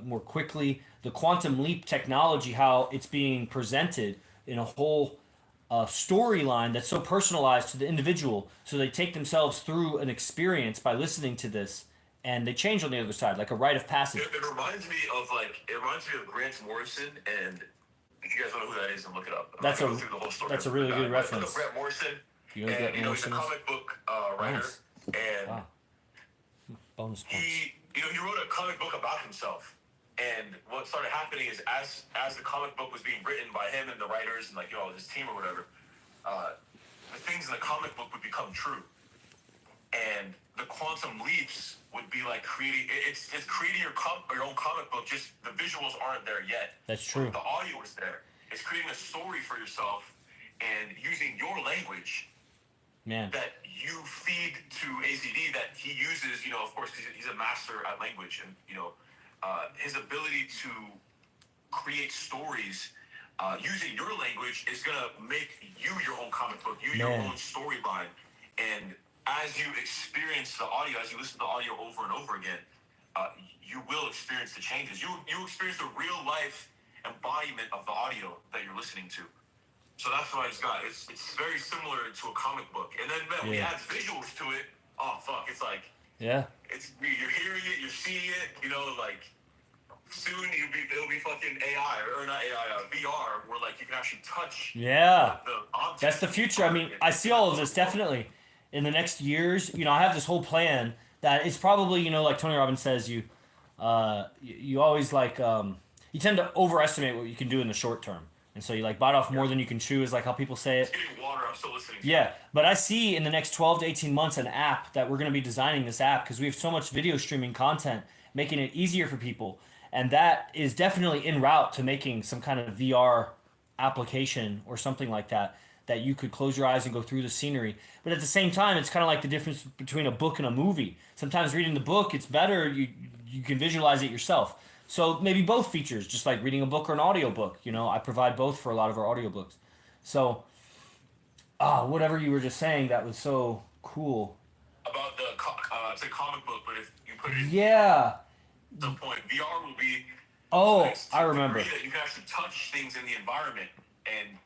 more quickly. The quantum leap technology, how it's being presented in a whole storyline that's so personalized to the individual. So they take themselves through an experience by listening to this, and they change on the other side, like a rite of passage. It reminds me of Grant Morrison, and if you guys don't know who that is, and look it up. I'm not That's gonna a go through the whole story. that's a really good But look up reference. Grant Morrison, You know what and Grant he's a Morrison is? comic book writer, Nice. and Wow. Bonus points. he wrote a comic book about himself. And what started happening is as the comic book was being written by him and the writers and his team or whatever, the things in the comic book would become true. And the quantum leaps would be like it's creating your own comic book, just the visuals aren't there yet. That's true. But the audio is there. It's creating a story for yourself and using your language Man. that you feed to AZD that he uses, of course, he's a master at language, and his ability to create stories using your language is gonna make you your own comic book, your own storyline. And as you experience the audio, as you listen to the audio over and over again, you will experience the changes. You experience the real life embodiment of the audio that you're listening to. So that's what I just got. It's very similar to a comic book, and then we add visuals to it. Oh fuck! It's like you're hearing it, you're seeing it. Soon it'll be fucking AI or not AI, VR, where you can actually touch. Yeah. The object. That's the future. I mean, I see all of this definitely in the next years. I have this whole plan that it's probably, like Tony Robbins says, you always you tend to overestimate what you can do in the short term. And so you bite off more than you can chew is how people say it. Getting water, I'm still listening to Yeah, but I see in the next 12 to 18 months an app that we're going to be designing this app because we have so much video streaming content, making it easier for people. And that is definitely en route to making some kind of VR application or something like that you could close your eyes and go through the scenery. But at the same time, it's kind of like the difference between a book and a movie. Sometimes reading the book, it's better. You can visualize it yourself. So maybe both features, just like reading a book or an audiobook. I provide both for a lot of our audiobooks. So, whatever you were just saying, that was so cool. about it's a comic book, but if you put it in some point, VR will be. I remember. That you can actually touch things in the environment, and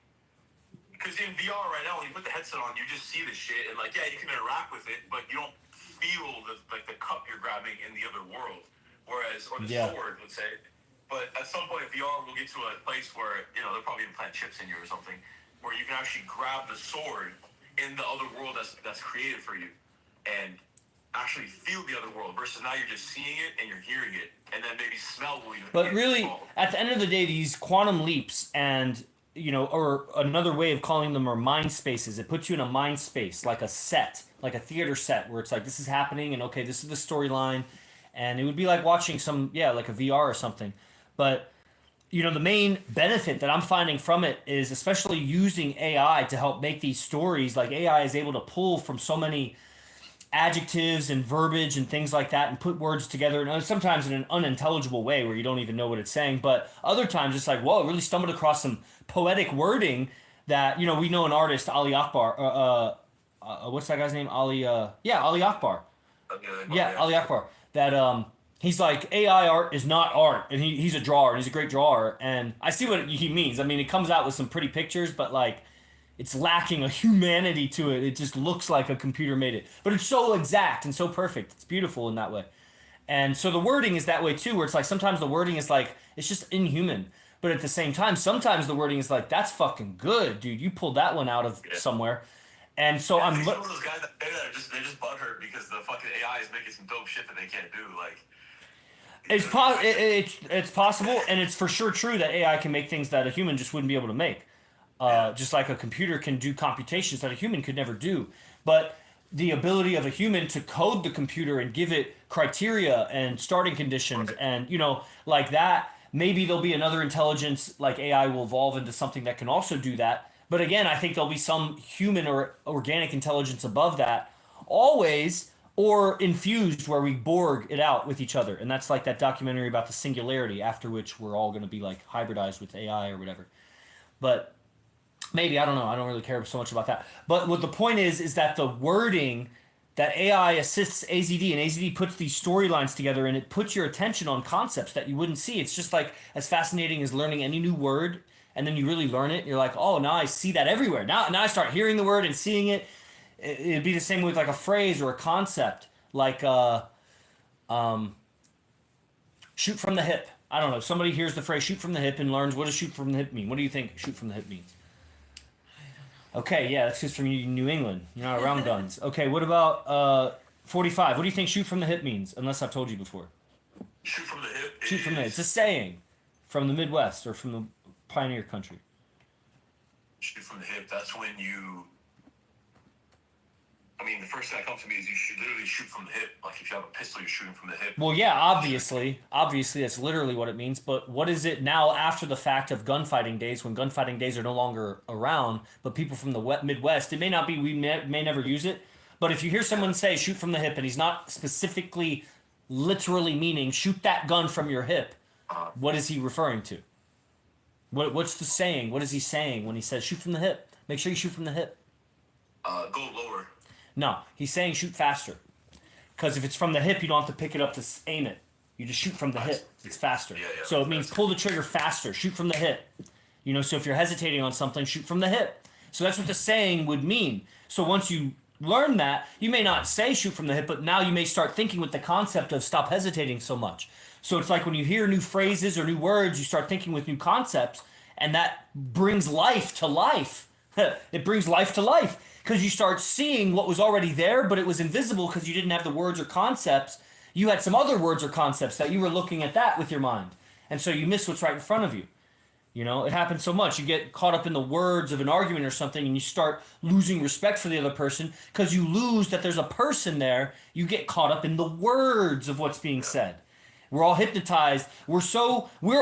because in VR right now, when you put the headset on, you just see the shit, and you can interact with it, but you don't feel the cup you're grabbing in the other world. Or the sword, let's say. But at some point, VR will get to a place where, they'll probably implant chips in you or something, where you can actually grab the sword in the other world that's created for you and actually feel the other world versus now you're just seeing it and you're hearing it and then maybe smell will even. But really, at the end of the day, these quantum leaps and, or another way of calling them are mind spaces. It puts you in a mind space, like a set, like a theater set where it's this is happening and okay, this is the storyline. And it would be like watching like a VR or something. But, the main benefit that I'm finding from it is especially using AI to help make these stories. Like AI is able to pull from so many adjectives and verbiage and things like that and put words together. And sometimes in an unintelligible way where you don't even know what it's saying. But other times it's whoa, I really stumbled across some poetic wording that, we know an artist, Ali Akbar. What's that guy's name? Ali Akbar. Ali Akbar. That he's AI art is not art, and he's a drawer, and he's a great drawer, and I see what he means. I mean, it comes out with some pretty pictures, but it's lacking a humanity to it. It just looks like a computer made it, but it's so exact and so perfect. It's beautiful in that way, and so the wording is that way too, where it's sometimes the wording is it's just inhuman, but at the same time, sometimes the wording is that's fucking good, dude. You pulled that one out of somewhere. And so I'm one of those guys that say that they're just butthurt because the fucking AI is making some dope shit that they can't do. It's possible, and it's for sure true that AI can make things that a human just wouldn't be able to make. Just like a computer can do computations that a human could never do. But the ability of a human to code the computer and give it criteria and starting conditions and like that, maybe there'll be another intelligence like AI will evolve into something that can also do that. But again, I think there'll be some human or organic intelligence above that, always, or infused where we Borg it out with each other. And that's like that documentary about the singularity, after which we're all going to be hybridized with AI or whatever. But maybe, I don't know. I don't really care so much about that. But what the point is that the wording that AI assists AZD, and AZD puts these storylines together, and it puts your attention on concepts that you wouldn't see. It's just like as fascinating as learning any new word, and then you really learn it. And you're like, oh, now I see that everywhere. Now I start hearing the word and seeing it. It'd be the same with like a phrase or a concept, like shoot from the hip. I don't know. Somebody hears the phrase shoot from the hip and learns what does shoot from the hip mean. What do you think shoot from the hip means? Okay, yeah, that's just from New England. You're not around guns. Okay, what about 45? What do you think shoot from the hip means? Unless I've told you before. Shoot from the hip. Shoot from the hip. It's a saying from the Midwest or from the pioneer country. Shoot from the hip. That's when you. I mean, the first thing that comes to me is you should literally shoot from the hip. Like if you have a pistol, you're shooting from the hip. Well, yeah, obviously that's literally what it means. But what is it now after the fact of gunfighting days, when gunfighting days are no longer around, but people from the Midwest, it may not be, we may never use it, but if you hear someone say shoot from the hip and he's not specifically, literally meaning shoot that gun from your hip, what is he referring to? What's the saying? What is he saying when he says shoot from the hip? Make sure you shoot from the hip. Go lower. No, he's saying shoot faster. Because if it's from the hip, you don't have to pick it up to aim it. You just shoot from the hip. It's faster. Yeah, so it means pull the trigger faster. Shoot from the hip. You know, so if you're hesitating on something, shoot from the hip. So that's what the saying would mean. So once you learn that, you may not say shoot from the hip, but now you may start thinking with the concept of stop hesitating so much. So it's like when you hear new phrases or new words, you start thinking with new concepts, and that brings life to life. It brings life to life. Because you start seeing what was already there, but it was invisible because you didn't have the words or concepts. You had some other words or concepts that you were looking at that with your mind. And so you miss what's right in front of you. You know, it happens so much. You get caught up in the words of an argument or something and you start losing respect for the other person because you lose that there's a person there. You get caught up in the words of what's being said. We're all hypnotized. We're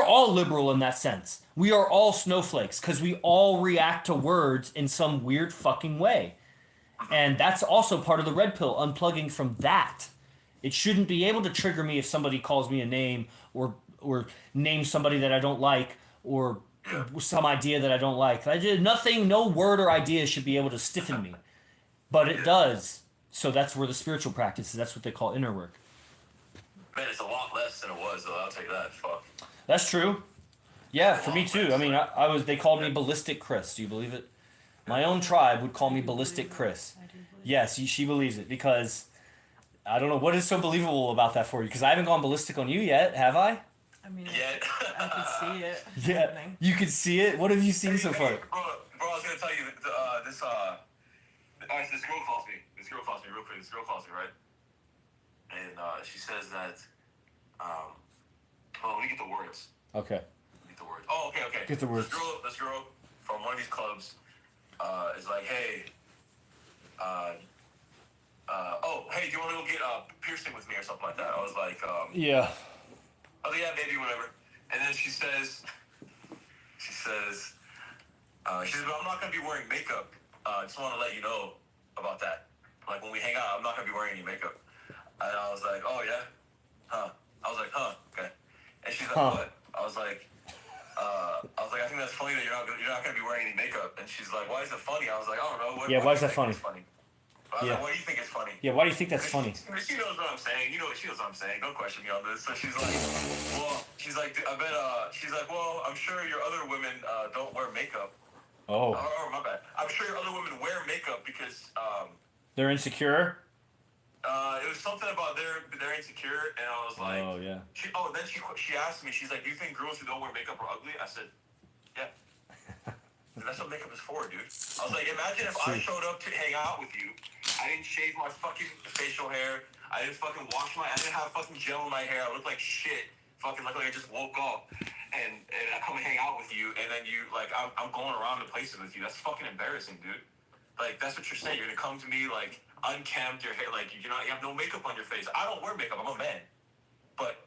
all liberal in that sense. We are all snowflakes because we all react to words in some weird fucking way. And that's also part of the red pill, unplugging from that. It shouldn't be able to trigger me if somebody calls me a name or names somebody that I don't like or some idea that I don't like. Nothing, no word or idea should be able to stiffen me. But it does. So that's where the spiritual practice is. That's what they call inner work. Man, it's a lot less than it was, though. I'll tell you that. Fuck. That's true. Yeah, for me too. I mean, they called me Ballistic Chris. Do you believe it? My own tribe would call me Ballistic Chris. Yes, she believes it because I don't know what is so believable about that for you. Because I haven't gone ballistic on you yet, have I? I mean, Yeah. I can see it. Yeah, happening. you can see it. What have you seen so far? Bro, I was gonna tell you this girl calls me. This girl calls me real quick. This girl calls me, right? And she says that. Let me get the words. Okay. Get the words. Oh, okay. Get the words. This girl from one of these clubs is like, hey, hey, do you want to go get piercing with me or something like that? I was like, Yeah. I was like, yeah, maybe, whatever. And then she says, but I'm not gonna be wearing makeup. Just want to let you know about that. Like when we hang out, I'm not gonna be wearing any makeup. And I was like, oh yeah, huh? I was like, huh, okay. And she's like, what? I was like, I think that's funny that you're not gonna be wearing any makeup. And she's like, why is it funny? I was like, I don't know. Why is that funny? I was like, why do you think it's funny? Yeah, why do you think that's funny? She knows what I'm saying. She knows what I'm saying. Don't question me on this. So she's like, well, I'm sure your other women don't wear makeup. Oh. Oh, my bad. I'm sure your other women wear makeup because They're insecure? it was something about they're insecure, and I was like, Oh, yeah. Then she asked me, she's like, do you think girls who don't wear makeup are ugly? I said, yeah. That's what makeup is for, dude. I was like, imagine if I showed up to hang out with you, I didn't shave my fucking facial hair, I didn't fucking I didn't have fucking gel in my hair, I looked like shit, fucking looked like I just woke up, and I come and hang out with you, and then you, like, I'm going around to places with you. That's fucking embarrassing, dude. Like, that's what you're saying. You're gonna come to me, like, unkempt, your hair, like, you have no makeup on your face. I don't wear makeup, I'm a man. But,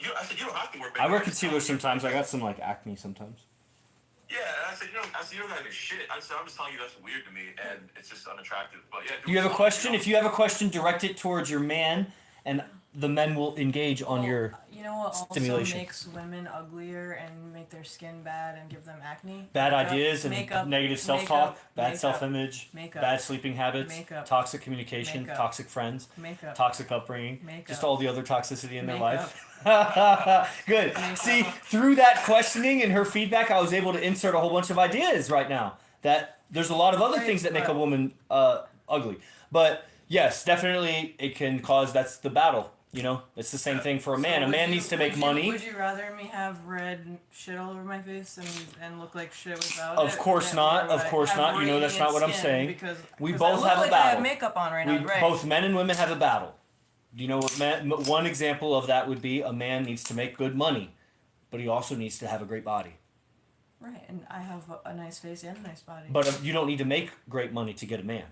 I said, you don't have to wear makeup. I wear concealer sometimes. I got some, like, acne sometimes. Yeah, and I said, you don't gotta do shit. I said, I'm just telling you that's weird to me, and it's just unattractive. But yeah. You have a question? If you have a question, direct it towards your man, and the men will engage on your You know what stimulation. also makes women uglier and make their skin bad and give them acne? Bad Makeup, ideas and makeup, negative self-talk, makeup, bad makeup, self-image, makeup, bad sleeping habits, makeup, toxic communication, makeup, toxic friends, makeup, toxic upbringing, makeup, just all the other toxicity in their makeup, life. Good. makeup. See, through that questioning and her feedback, I was able to insert a whole bunch of ideas right now. That there's a lot of other Right, things that make a but- woman ugly. But yes, definitely it can cause, that's the battle. You know, it's the same thing for a man. So A man would needs to you- make would you- money. Would you rather me have red shit all over my face and look like shit without Of it? course Or not, would of I course have not. You know that's not what I'm radiant saying. skin Because, We 'cause both I look have a like I battle. have makeup on right We, now, right? both men and women have a battle. Do you know what one example of that would be? A man needs to make good money, but he also needs to have a great body. Right, and I have a nice face and a nice body. But you don't need to make great money to get a man.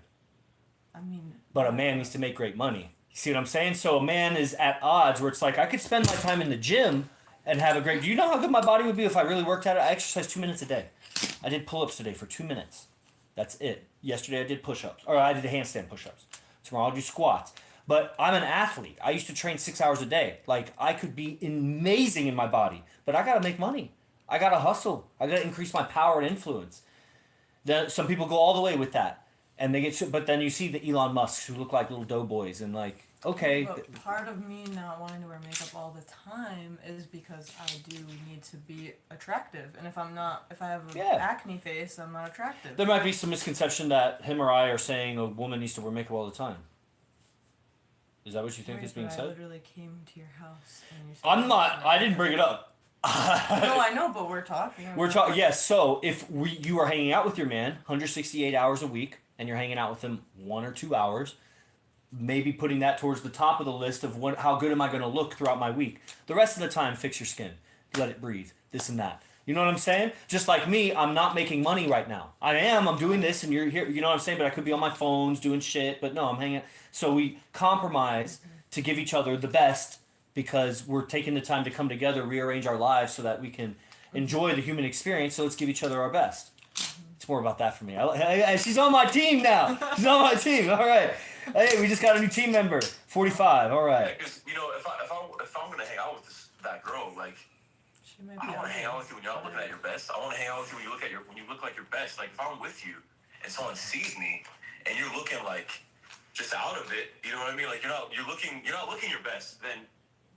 I mean. But a man needs to make great money. You see what I'm saying? So a man is at odds where it's like, I could spend my time in the gym and have a great... Do you know how good my body would be if I really worked at it? I exercise 2 minutes a day. I did pull-ups today for 2 minutes. That's it. Yesterday I did push-ups. Or I did handstand push-ups. Tomorrow I'll do squats. But I'm an athlete. I used to train 6 hours a day. Like, I could be amazing in my body. But I gotta make money. I gotta hustle. I gotta increase my power and influence. Then some people go all the way with that. And they get, but then you see the Elon Musks who look like little doughboys and like, okay. But part of me not wanting to wear makeup all the time is because I do need to be attractive, and if I have an acne face, I'm not attractive. There might be some misconception that him or I are saying a woman needs to wear makeup all the time. Is that what you think Right, is being but said? I literally came to your house and you said I'm not. I didn't bring it up. No, I know, but we're talking. We're talking. Yes. So if you are hanging out with your man 168 hours a week, and you're hanging out with him 1 or 2 hours, maybe putting that towards the top of the list of how good am I going to look throughout my week. The rest of the time, fix your skin, let it breathe, this and that. You know what I'm saying? Just like me, I'm not making money right now. I'm doing this, and you're here. You know what I'm saying? But I could be on my phones doing shit. But no, I'm hanging. So we compromise to give each other the best because we're taking the time to come together, rearrange our lives so that we can enjoy the human experience. So let's give each other our best. It's more about that for me. She's on my team now. She's on my team. All right. Hey, we just got a new team member. 45. All right. Because you know, if I'm gonna hang out with that girl, like, She might be I want to hang out with you when you're not ugly. looking at your best. I want to hang out with you when you look like your best. Like, if I'm with you and someone sees me and you're looking like just out of it, you know what I mean? Like, you're not looking your best. Then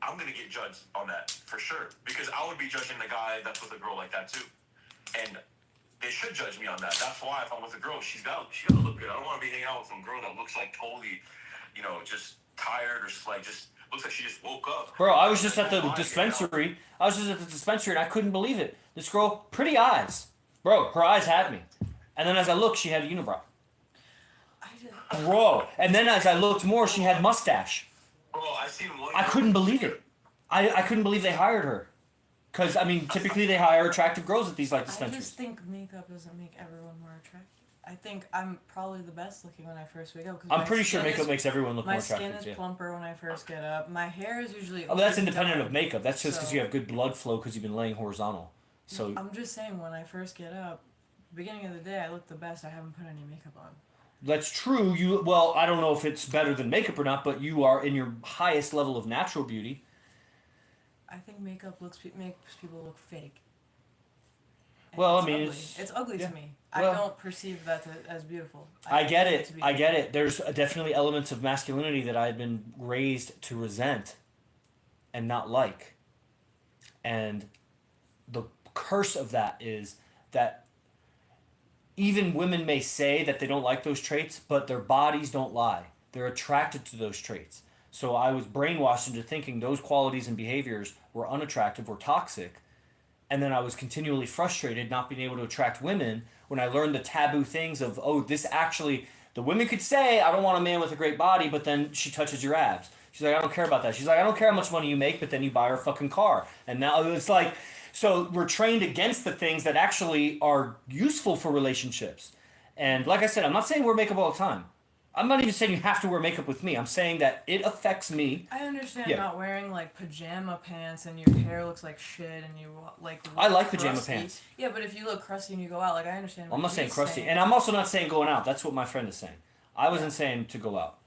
I'm gonna get judged on that for sure, because I would be judging the guy that's with a girl like that too, and they should judge me on that. That's why if I'm with a girl, she gotta look good. I don't want to be hanging out with some girl that looks like totally, just tired or just looks like she just woke up. Bro, I was just at the dispensary. And I couldn't believe it. This girl, pretty eyes. Bro, her eyes had me. And then as I looked, she had a unibrow. Bro, and then as I looked more, she had mustache. Bro, I seen one. I couldn't believe it. I couldn't believe they hired her. Because, I mean, typically they hire attractive girls at these, like, I dispensaries. just think makeup doesn't make everyone more attractive. I think I'm probably the best looking when I first wake up. I'm pretty sure makeup makes everyone look more my attractive. skin is Yeah. plumper when I first get up. My hair is usually. Oh, but that's opened independent up. of makeup. That's just because So- you have good blood flow because you've been laying horizontal. So I'm just saying, when I first get up, beginning of the day, I look the best. I haven't put any makeup on. that's true. I don't know if it's better than makeup or not, but you are in your highest level of natural beauty. I think makeup makes people look fake. And Well, it's I mean, ugly. It's ugly yeah. to me. Well- I don't perceive that as beautiful. I get find it. to be I get ugly. it. There's definitely elements of masculinity that I had been raised to resent and not like. And the curse of that is that even women may say that they don't like those traits, but their bodies don't lie. They're attracted to those traits. So I was brainwashed into thinking those qualities and behaviors were unattractive or toxic. And then I was continually frustrated not being able to attract women when I learned the taboo things of, the women could say, I don't want a man with a great body, but then she touches your abs. She's like, I don't care about that. She's like, I don't care how much money you make, but then you buy her a fucking car. And now it's like, so we're trained against the things that actually are useful for relationships. And like I said, I'm not saying wear makeup all the time. I'm not even saying you have to wear makeup with me. I'm saying that it affects me. I understand Yeah. not wearing like pajama pants and your hair looks like shit and you like. I like look pajama crusty. pants. Yeah, but if you look crusty and you go out, like I understand. I'm what not saying he's crusty. saying. And I'm also not saying going out. That's what my friend is saying. I wasn't saying to go out.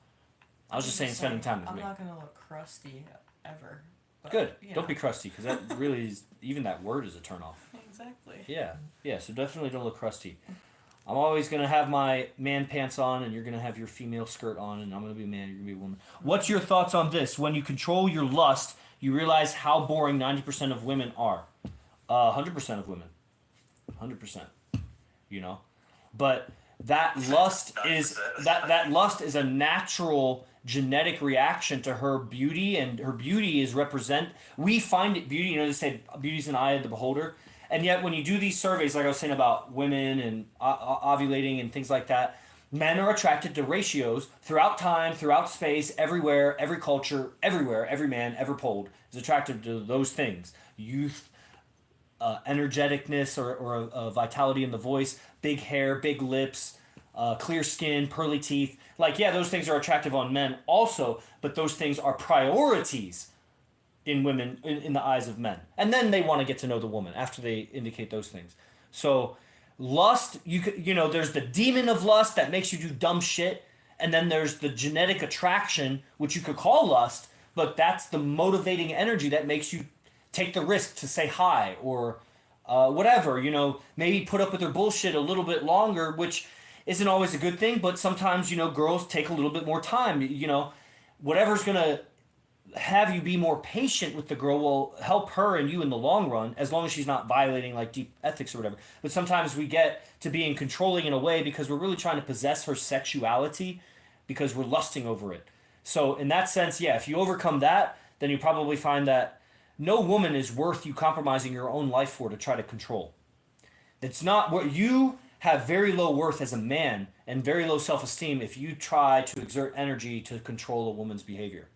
I was just saying spending time with I'm me. not gonna look crusty ever. But, Good. Don't be crusty, because that really is, even that word is a turnoff. Exactly. Yeah, so definitely don't look crusty. I'm always going to have my man pants on, and you're going to have your female skirt on, and I'm going to be a man, you're going to be a woman. What's your thoughts on this? When you control your lust, you realize how boring 90% of women are. 100% of women. 100%. You know? But that lust is that lust is a natural genetic reaction to her beauty, and her beauty is we find it beauty, they say beauty's an eye of the beholder. And yet when you do these surveys, like I was saying about women and ovulating and things like that, men are attracted to ratios throughout time, throughout space, everywhere, every culture, everywhere, every man ever polled is attracted to those things. Youth, energeticness or vitality in the voice, big hair, big lips, clear skin, pearly teeth. Like, yeah, those things are attractive on men also, but those things are priorities in women, in the eyes of men. And then they want to get to know the woman after they indicate those things. So lust, there's the demon of lust that makes you do dumb shit, and then there's the genetic attraction, which you could call lust, but that's the motivating energy that makes you take the risk to say hi or whatever, maybe put up with their bullshit a little bit longer, which isn't always a good thing, but sometimes, girls take a little bit more time. Whatever's going to have you be more patient with the girl will help her and you in the long run, as long as she's not violating like deep ethics or whatever. But sometimes we get to being controlling in a way because we're really trying to possess her sexuality because we're lusting over it. So in that sense, yeah, if you overcome that, then you probably find that no woman is worth you compromising your own life for to try to control. It's not what you have very low worth as a man and very low self-esteem if you try to exert energy to control a woman's behavior.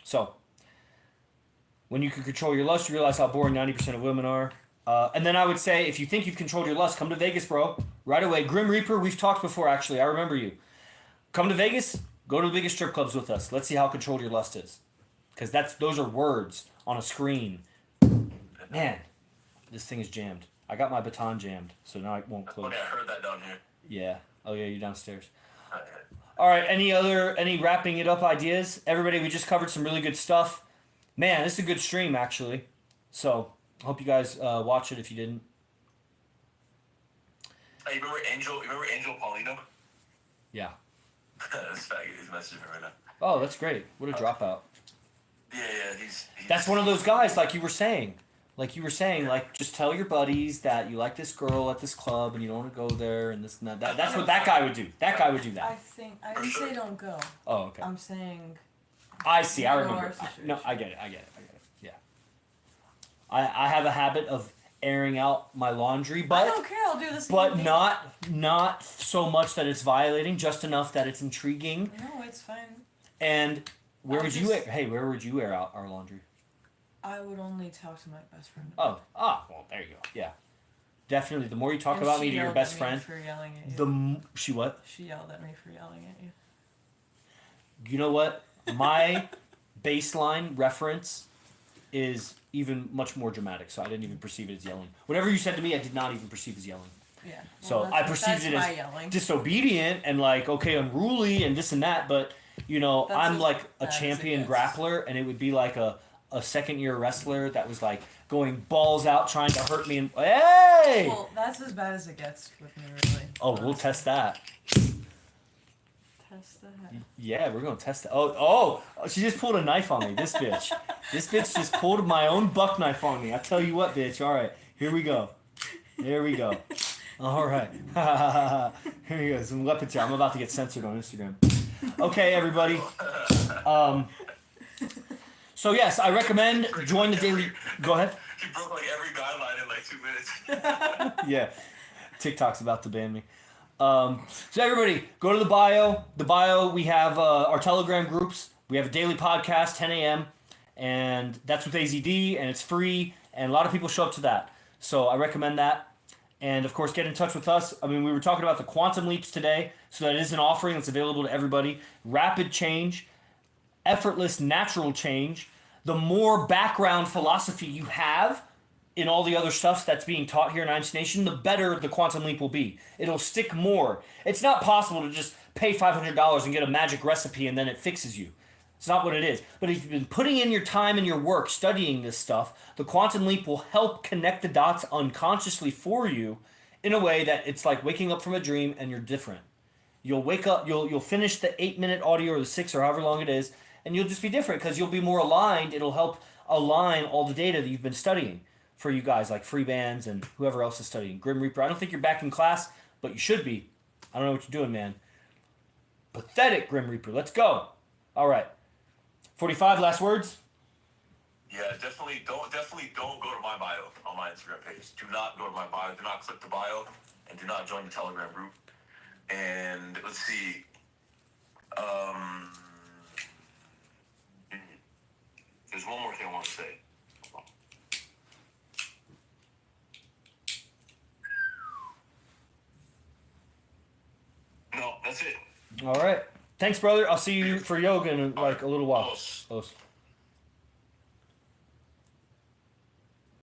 So, when you can control your lust, you realize how boring 90% of women are. And then I would say, if you think you've controlled your lust, come to Vegas, bro. Right away. Grim Reaper, we've talked before, actually. I remember you. Come to Vegas, go to the biggest strip clubs with us. Let's see how controlled your lust is. Because those are words on a screen. Man, this thing is jammed. I got my baton jammed, so now it won't close. Okay, I heard that down here. Yeah. Oh, yeah, you're downstairs. All right, any wrapping it up ideas? Everybody, we just covered some really good stuff. Man, this is a good stream, actually. So, I hope you guys watch it if you didn't. Hey, you remember Angel Paulino? Yeah. This faggot is messaging me right now. Oh, that's great. What a dropout. Yeah, he's That's one of those guys, like you were saying. Like, just tell your buddies that you like this girl at this club and you don't want to go there and this and that. That's what that guy would do. That guy would do that. I didn't say don't go. Oh, okay. I'm saying... I see, I remember. I get it. Yeah. I have a habit of airing out my laundry, but... I don't care, I'll do this. But not so much that it's violating, just enough that it's intriguing. No, it's fine. And where would you air out our laundry? I would only talk to my best friend. Well, there you go. Yeah. Definitely, the more you talk about me to your best friend, for yelling at you. She what? She yelled at me for yelling at you. You know what? My baseline reference is even much more dramatic, so I didn't even perceive it as yelling. Whatever you said to me, I did not even perceive as yelling. Yeah. So I perceived it as disobedient and like, okay, unruly and this and that, but I'm like a champion grappler, and it would be like a second-year wrestler that was like going balls out trying to hurt me and hey! Well, that's as bad as it gets with me, really. Oh, we'll test that. Test that? Yeah, we're gonna test that. Oh, she just pulled a knife on me, this bitch. This bitch just pulled my own buck knife on me. I tell you what, bitch. All right, here we go. There we go. All right. Here we go. Some weapons here. I'm about to get censored on Instagram. Okay, everybody. So yes, I recommend join the daily. Go ahead. He broke like every guideline in like 2 minutes. Yeah, TikTok's about to ban me. So everybody, go to the bio. The bio, we have our Telegram groups. We have a daily podcast, 10 a.m. And that's with AZD, and it's free. And a lot of people show up to that. So I recommend that. And of course, get in touch with us. I mean, we were talking about the quantum leaps today. So that is an offering that's available to everybody. Rapid change, effortless natural change. The more background philosophy you have, in all the other stuff that's being taught here in IMC Nation, the better the quantum leap will be. It'll stick more. It's not possible to just pay $500 and get a magic recipe and then it fixes you. It's not what it is. But if you've been putting in your time and your work studying this stuff, the quantum leap will help connect the dots unconsciously for you in a way that it's like waking up from a dream and you're different. You'll wake up, you'll finish the 8-minute audio or the 6 or however long it is, and you'll just be different because you'll be more aligned. It'll help align all the data that you've been studying for you guys like free bands and whoever else is studying. Grim Reaper, I don't think you're back in class, but you should be. I don't know what you're doing, man. Pathetic, Grim Reaper. Let's go. All right. 45, last words? Yeah, definitely don't go to my bio on my Instagram page. Do not go to my bio. Do not click the bio, and do not join the Telegram group. And let's see. There's one more thing I want to say. No, that's it. All right. Thanks, brother. I'll see you for yoga in like a little while. Os. Os.